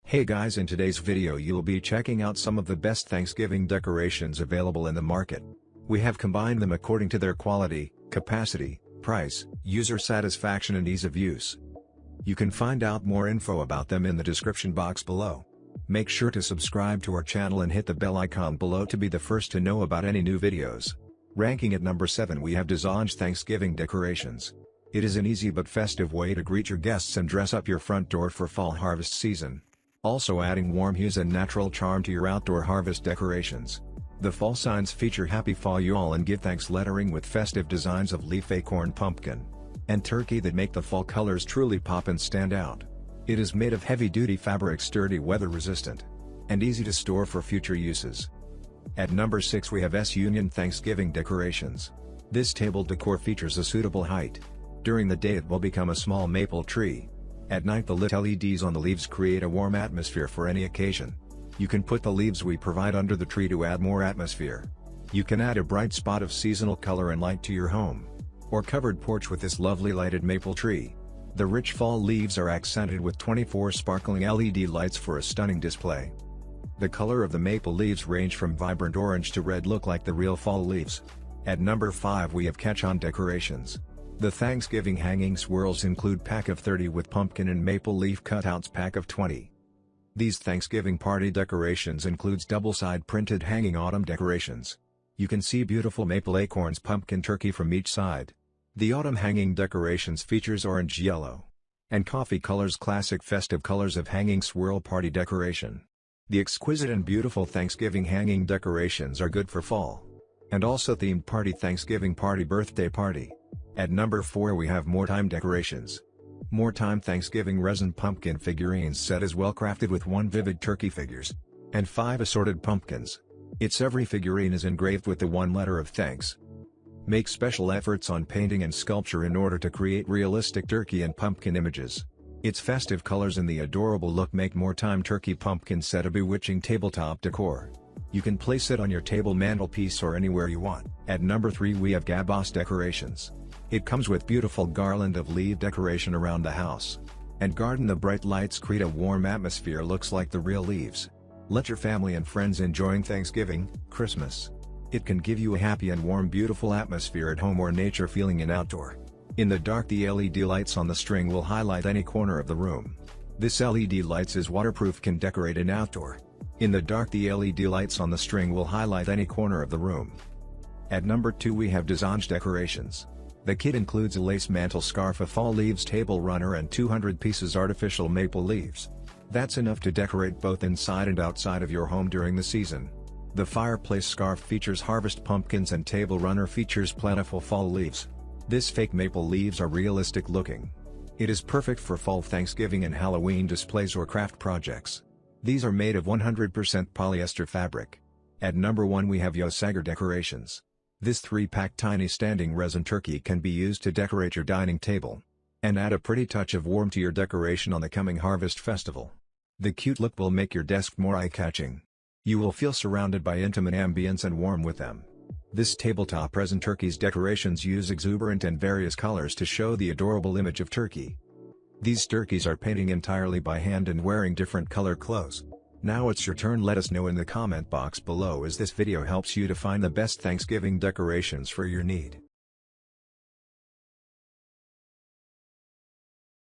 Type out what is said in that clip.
Hey guys, in today's video you'll be checking out some of the best Thanksgiving decorations available in the market. We have combined them according to their quality, capacity, price, user satisfaction and ease of use. You can find out more info about them in the description box below. Make sure to subscribe to our channel and hit the bell icon below to be the first to know about any new videos. Ranking at number 7 we have GAMAS Thanksgiving Decorations. It is an easy but festive way to greet your guests and dress up your front door for fall harvest season. Also adding warm hues and natural charm to your outdoor harvest decorations. The fall signs feature Happy Fall You All and Give Thanks lettering with festive designs of leaf acorn pumpkin and turkey that make the fall colors truly pop and stand out. It is made of heavy-duty fabric, sturdy, weather-resistant, and easy to store for future uses. At number 6 we have Union Thanksgiving Decorations. This table decor features a suitable height. During the day it will become a small maple tree. At night the lit LEDs on the leaves create a warm atmosphere for any occasion. You can put the leaves we provide under the tree to add more atmosphere. You can add a bright spot of seasonal color and light to your home or covered porch with this lovely lighted maple tree. The rich fall leaves are accented with 24 sparkling LED lights for a stunning display. The color of the maple leaves range from vibrant orange to red, look like the real fall leaves. At number 5 we have Catchon Decorations. The Thanksgiving hanging swirls include pack of 30 with pumpkin and maple leaf cutouts, pack of 20. These Thanksgiving party decorations includes double-side printed hanging autumn decorations. You can see beautiful maple acorns, pumpkin, turkey from each side. The autumn hanging decorations features orange, yellow, and coffee colors, classic festive colors of hanging swirl party decoration. The exquisite and beautiful Thanksgiving hanging decorations are good for fall and also themed party, Thanksgiving party, birthday party. At number 4 we have More Time Decorations. More Time Thanksgiving resin pumpkin figurines set is well crafted with 1 vivid turkey figures and 5 assorted pumpkins. Its every figurine is engraved with the 1 letter of thanks. Make special efforts on painting and sculpture in order to create realistic turkey and pumpkin images. Its festive colors and the adorable look make More Time turkey pumpkin set a bewitching tabletop decor. You can place it on your table, mantelpiece or anywhere you want. At number 3 we have GAMAS Decorations. It comes with beautiful garland of leaf decoration around the house and garden. The bright lights create a warm atmosphere, looks like the real leaves. Let your family and friends enjoying Thanksgiving, Christmas. It can give you a happy and warm, beautiful atmosphere at home or nature feeling in outdoor. In the dark the LED lights on the string will highlight any corner of the room. This LED lights is waterproof, can decorate in outdoor. In the dark the LED lights on the string will highlight any corner of the room. At number 2 we have GAMAS Decorations. The kit includes a lace mantle scarf, a fall leaves table runner and 200 pieces artificial maple leaves. That's enough to decorate both inside and outside of your home during the season. The fireplace scarf features harvest pumpkins and table runner features plentiful fall leaves. This fake maple leaves are realistic looking. It is perfect for fall, Thanksgiving and Halloween displays or craft projects. These are made of 100% polyester fabric. At number 1 we have Sagar Decorations. This 3-pack tiny standing resin turkey can be used to decorate your dining table and add a pretty touch of warmth to your decoration on the coming harvest festival. The cute look will make your desk more eye-catching. You will feel surrounded by intimate ambience and warm with them. This tabletop resin turkey's decorations use exuberant and various colors to show the adorable image of turkey. These turkeys are painting entirely by hand and wearing different color clothes. Now it's your turn. Let us know in the comment box below as this video helps you to find the best Thanksgiving decorations for your need.